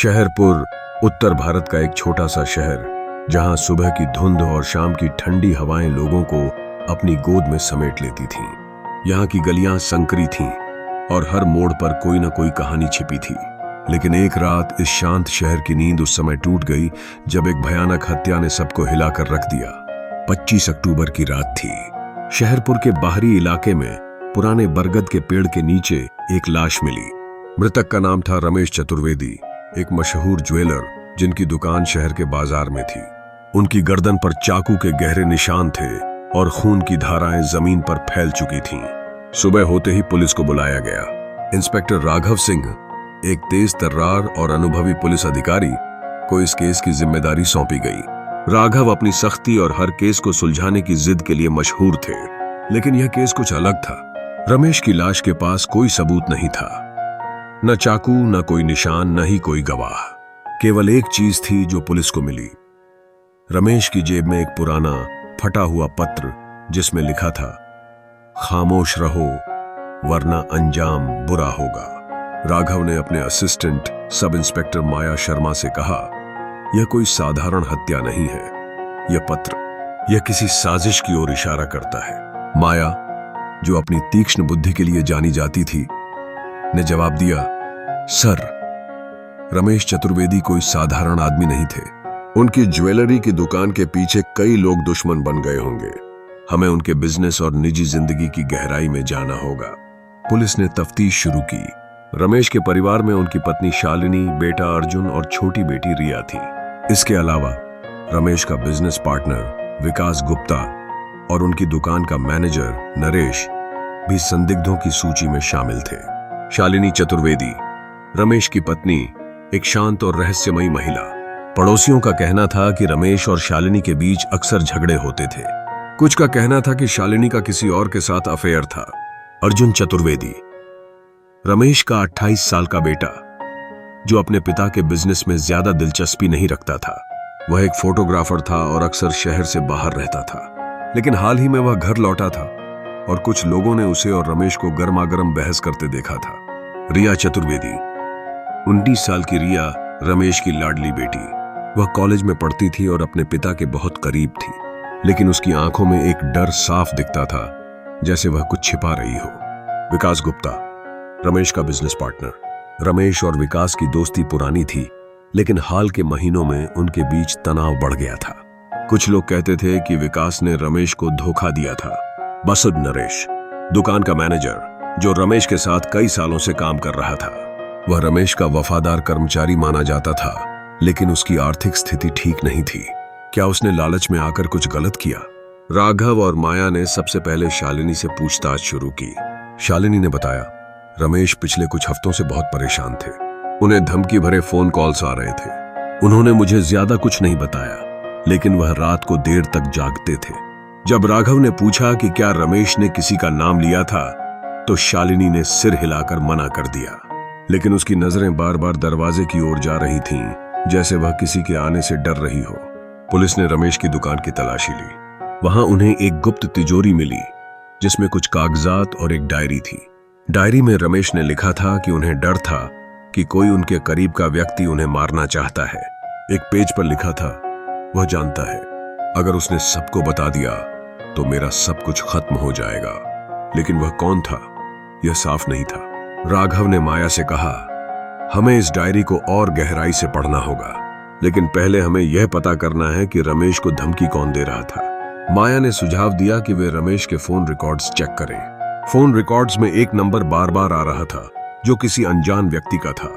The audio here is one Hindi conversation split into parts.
शहरपुर उत्तर भारत का एक छोटा सा शहर, जहां सुबह की धुंध और शाम की ठंडी हवाएं लोगों को अपनी गोद में समेट लेती थीं। यहाँ की गलियां संकरी थीं और हर मोड़ पर कोई न कोई कहानी छिपी थी। लेकिन एक रात इस शांत शहर की नींद उस समय टूट गई जब एक भयानक हत्या ने सबको हिलाकर रख दिया। 25 अक्टूबर की रात थी। शहरपुर के बाहरी इलाके में पुराने बरगद के पेड़ के नीचे एक लाश मिली। मृतक का नाम था रमेश चतुर्वेदी, एक मशहूर ज्वेलर जिनकी दुकान शहर के बाजार में थी। उनकी गर्दन पर चाकू के गहरे निशान थे और खून की धाराएं जमीन पर फैल चुकी थीं। सुबह होते ही पुलिस को बुलाया गया। इंस्पेक्टर राघव सिंह, एक तेज तर्रार और अनुभवी पुलिस अधिकारी, को इस केस की जिम्मेदारी सौंपी गई। राघव अपनी सख्ती और हर केस को सुलझाने की जिद के लिए मशहूर थे, लेकिन यह केस कुछ अलग था। रमेश की लाश के पास कोई सबूत नहीं था, न चाकू, न कोई निशान, न ही कोई गवाह। केवल एक चीज थी जो पुलिस को मिली। रमेश की जेब में एक पुराना फटा हुआ पत्र जिसमें लिखा था, खामोश रहो वरना अंजाम बुरा होगा। राघव ने अपने असिस्टेंट सब इंस्पेक्टर माया शर्मा से कहा, यह कोई साधारण हत्या नहीं है, यह पत्र, यह किसी साजिश की ओर इशारा करता है। माया, जो अपनी तीक्ष्ण बुद्धि के लिए जानी जाती थी, ने जवाब दिया, सर, रमेश चतुर्वेदी कोई साधारण आदमी नहीं थे। उनकी ज्वेलरी की दुकान के पीछे कई लोग दुश्मन बन गए होंगे। हमें उनके बिजनेस और निजी जिंदगी की गहराई में जाना होगा। पुलिस ने तफ्तीश शुरू की। रमेश के परिवार में उनकी पत्नी शालिनी, बेटा अर्जुन और छोटी बेटी रिया थी। इसके अलावा रमेश का बिजनेस पार्टनर विकास गुप्ता और उनकी दुकान का मैनेजर नरेश भी संदिग्धों की सूची में शामिल थे। शालिनी चतुर्वेदी, रमेश की पत्नी, एक शांत और रहस्यमयी महिला। पड़ोसियों का कहना था कि रमेश और शालिनी के बीच अक्सर झगड़े होते थे। कुछ का कहना था कि शालिनी का किसी और के साथ अफेयर था। अर्जुन चतुर्वेदी, रमेश का 28 साल का बेटा, जो अपने पिता के बिजनेस में ज्यादा दिलचस्पी नहीं रखता था। वह एक फोटोग्राफर था और अक्सर शहर से बाहर रहता था, लेकिन हाल ही में वह घर लौटा था और कुछ लोगों ने उसे और रमेश को गर्मागर्म बहस करते देखा था। रिया चतुर्वेदी, 19 साल की रिया रमेश की लाडली बेटी। वह कॉलेज में पढ़ती थी और अपने पिता के बहुत करीब थी, लेकिन उसकी आंखों में एक डर साफ दिखता था, जैसे वह कुछ छिपा रही हो। विकास गुप्ता, रमेश का बिजनेस पार्टनर। रमेश और विकास की दोस्ती पुरानी थी, लेकिन हाल के महीनों में उनके बीच तनाव बढ़ गया था। कुछ लोग कहते थे कि विकास ने रमेश को धोखा दिया था। बसुद नरेश, दुकान का मैनेजर, जो रमेश के साथ कई सालों से काम कर रहा था। वह रमेश का वफादार कर्मचारी माना जाता था, लेकिन उसकी आर्थिक स्थिति ठीक नहीं थी। क्या उसने लालच में आकर कुछ गलत किया? राघव और माया ने सबसे पहले शालिनी से पूछताछ शुरू की। शालिनी ने बताया, रमेश पिछले कुछ हफ्तों से बहुत परेशान थे। उन्हें धमकी भरे फोन कॉल्स आ रहे थे। उन्होंने मुझे ज्यादा कुछ नहीं बताया, लेकिन वह रात को देर तक जागते थे। जब राघव ने पूछा कि क्या रमेश ने किसी का नाम लिया था, तो शालिनी ने सिर हिलाकर मना कर दिया, लेकिन उसकी नजरें बार बार दरवाजे की ओर जा रही थीं, जैसे वह किसी के आने से डर रही हो। पुलिस ने रमेश की दुकान की तलाशी ली। वहां उन्हें एक गुप्त तिजोरी मिली, जिसमें कुछ कागजात और एक डायरी थी। डायरी में रमेश ने लिखा था कि उन्हें डर था कि कोई उनके करीब का व्यक्ति उन्हें मारना चाहता है। एक पेज पर लिखा था, वह जानता है, अगर उसने सबको बता दिया तो मेरा सब कुछ खत्म हो जाएगा। लेकिन वह कौन था, यह साफ नहीं था। राघव ने माया से कहा, हमें इस डायरी को और गहराई से पढ़ना होगा, लेकिन पहले हमें यह पता करना है कि रमेश को धमकी कौन दे रहा था। माया ने सुझाव दिया कि वे रमेश के फोन रिकॉर्ड्स चेक करें। फोन रिकॉर्ड्स में एक नंबर बार बार आ रहा था, जो किसी अनजान व्यक्ति का था।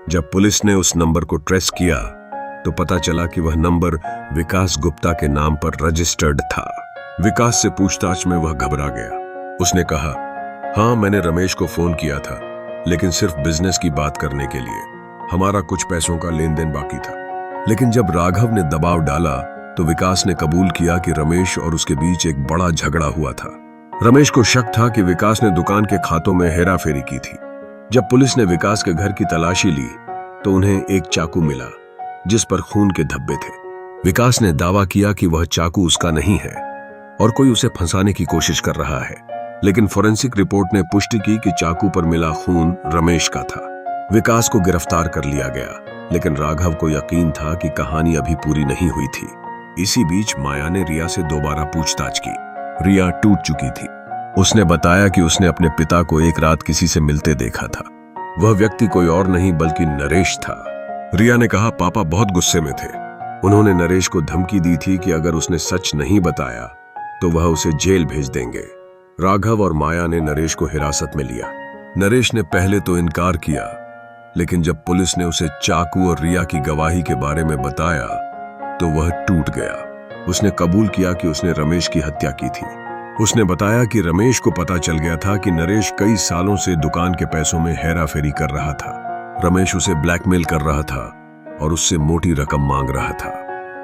जब पुलिस ने उस नंबर को ट्रेस किया, तो पता चला कि वह नंबर विकास गुप्ता के नाम पर रजिस्टर्ड था। विकास से पूछताछ में वह घबरा गया। उसने कहा, हाँ, मैंने रमेश को फोन किया था, लेकिन सिर्फ बिजनेस की बात करने के लिए। हमारा कुछ पैसों का लेन देन बाकी था। लेकिन जब राघव ने दबाव डाला, तो विकास ने कबूल किया कि रमेश और उसके बीच एक बड़ा झगड़ा हुआ था। रमेश को शक था कि विकास ने दुकान के खातों में हेराफेरी की थी। जब पुलिस ने विकास के घर की तलाशी ली, तो उन्हें एक चाकू मिला, जिस पर खून के धब्बे थे। विकास ने दावा किया कि वह चाकू उसका नहीं है और कोई उसे फंसाने की कोशिश कर रहा है, लेकिन फोरेंसिक रिपोर्ट ने पुष्टि की कि चाकू पर मिला खून रमेश का था। विकास को गिरफ्तार कर लिया गया। लेकिन राघव को यकीन था कि कहानी अभी पूरी नहीं हुई थी। इसी बीच माया ने रिया से दोबारा पूछताछ की। रिया टूट चुकी थी। उसने बताया कि उसने अपने पिता को एक रात किसी से मिलते देखा था। वह व्यक्ति कोई और नहीं बल्कि नरेश था। रिया ने कहा, पापा बहुत गुस्से में थे। उन्होंने नरेश को धमकी दी थी कि अगर उसने सच नहीं बताया तो वह उसे जेल भेज देंगे। राघव और माया ने नरेश को हिरासत में लिया। नरेश ने पहले तो इनकार किया, लेकिन जब पुलिस ने उसे चाकू और रिया की गवाही के बारे में बताया तो वह टूट गया। उसने कबूल किया कि उसने रमेश की हत्या की थी। उसने बताया कि रमेश को पता चल गया था कि नरेश कई सालों से दुकान के पैसों में हेराफेरी कर रहा था। रमेश उसे ब्लैकमेल कर रहा था और उससे मोटी रकम मांग रहा था।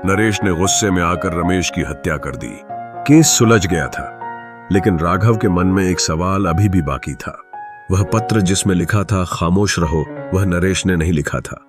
नरेश ने गुस्से में आकर रमेश की हत्या कर दी। केस सुलझ गया था, लेकिन राघव के मन में एक सवाल अभी भी बाकी था। वह पत्र जिसमें लिखा था खामोश रहो, वह नरेश ने नहीं लिखा था।